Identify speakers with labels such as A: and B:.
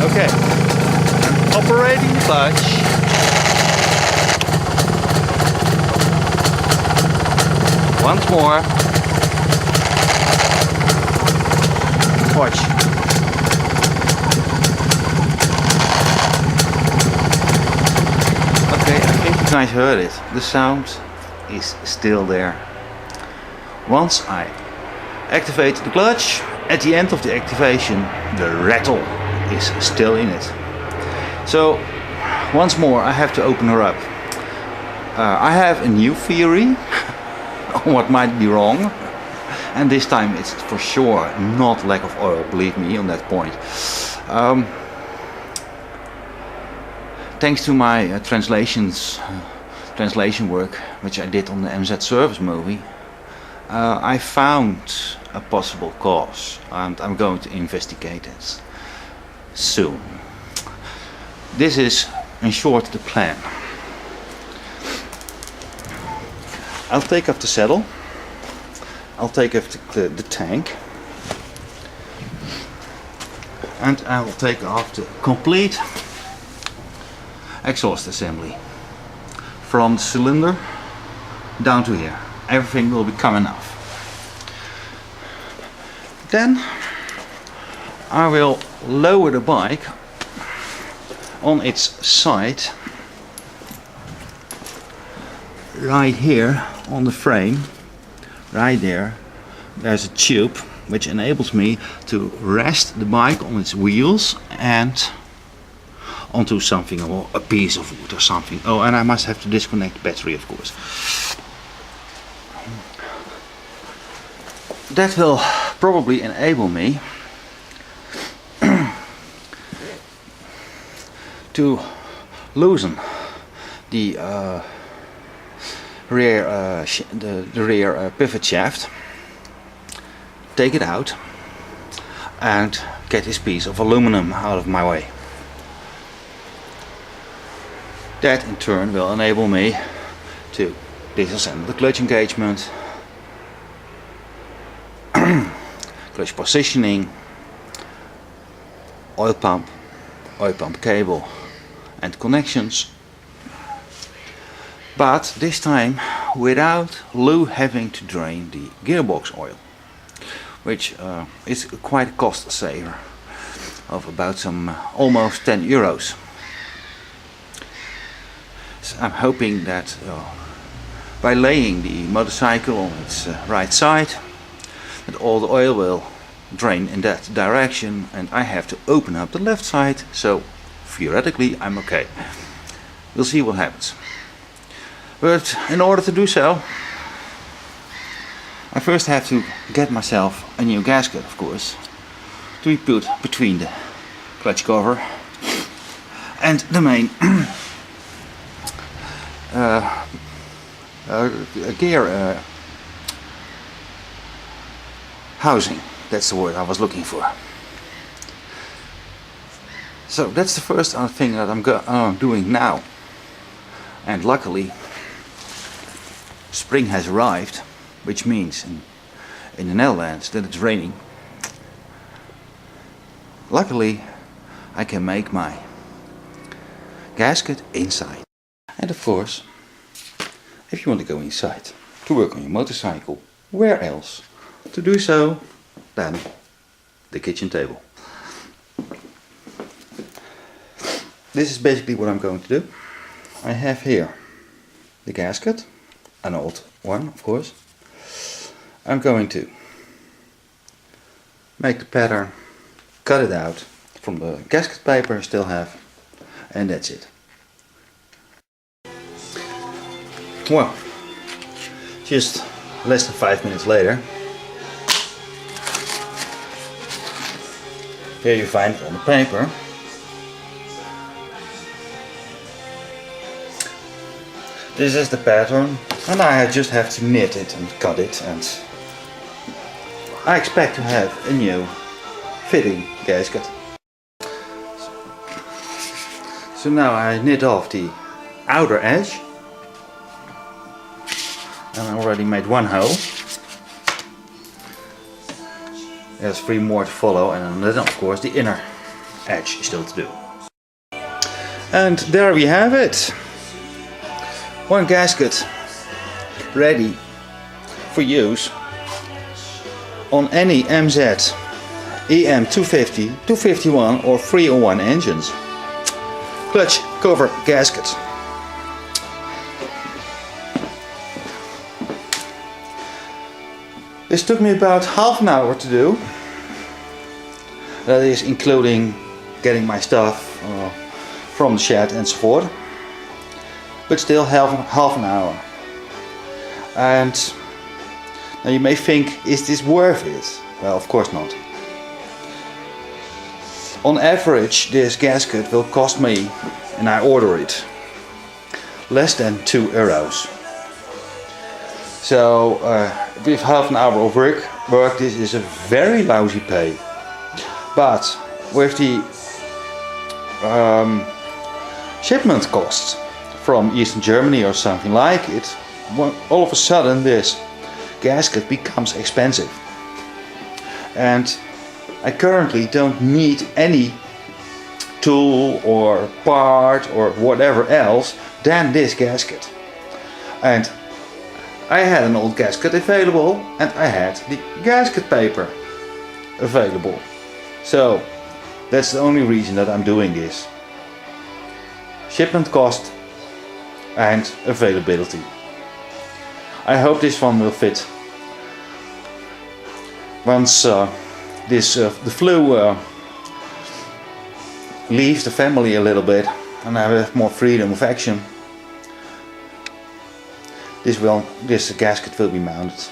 A: Okay, operating the clutch. Once more. Watch. Okay, I think you guys heard it. The sound is still there. Once I activate the clutch, at the end of the activation, the rattle is still in it. So, once more, I have to open her up. I have a new theory on what might be wrong. And this time it's for sure not lack of oil, believe me on that point. Thanks to my translation work, which I did on the MZ Service movie, I found a possible cause, and I'm going to investigate it soon. This is, in short, the plan. I'll take off the saddle. I'll take off the tank. And I will take off the complete exhaust assembly. From the cylinder down to here. Everything will be coming off. Then I will lower the bike on its side, right here on the frame, right there. There's a tube which enables me to rest the bike on its wheels and onto something, or a piece of wood or something. Oh, and I must have to disconnect the battery, of course. That will probably enable me to loosen the rear pivot shaft, take it out, and get this piece of aluminum out of my way. That in turn will enable me to disassemble the clutch engagement, clutch positioning, oil pump cable and connections, but this time without having to drain the gearbox oil, which is quite a cost saver of about some almost 10 euros. So I'm hoping that by laying the motorcycle on its right side, that all the oil will drain in that direction, and I have to open up the left side, so theoretically I'm okay. We'll see what happens. But in order to do so, I first have to get myself a new gasket, of course, to be put between the clutch cover and the main gear housing. That's the word I was looking for. So that's the first thing that I'm doing now. And luckily, spring has arrived, which means in the Netherlands that it's raining. Luckily, I can make my gasket inside. And of course, if you want to go inside to work on your motorcycle, where else to do so than the kitchen table. This is basically what I'm going to do. I have here the gasket, an old one of course. I'm going to make the pattern, cut it out from the gasket paper I still have, and that's it. Well, just less than 5 minutes later, here you find it on the paper. This is the pattern, and I just have to knit it and cut it, and I expect to have a new fitting gasket. So now I knit off the outer edge, and I already made one hole. There's 3 more to follow, and then of course the inner edge still to do. And there we have it. One gasket ready for use on any MZ, EM 250, 251 or 301 engines. Clutch cover gasket. This took me about half an hour to do. That is including getting my stuff from the shed and so forth. But still half an hour. And now you may think, is this worth it? Well, of course not. On average, this gasket will cost me, and I order it, less than €2. So with half an hour of work, this is a very lousy pay. But with the shipment costs from Eastern Germany or something like it, all of a sudden this gasket becomes expensive. And I currently don't need any tool or part or whatever else than this gasket. And I had an old gasket available and I had the gasket paper available. So that's the only reason that I'm doing this. Shipment cost and availability. I hope this one will fit. Once the flu leaves the family a little bit and I have more freedom of action, this gasket will be mounted.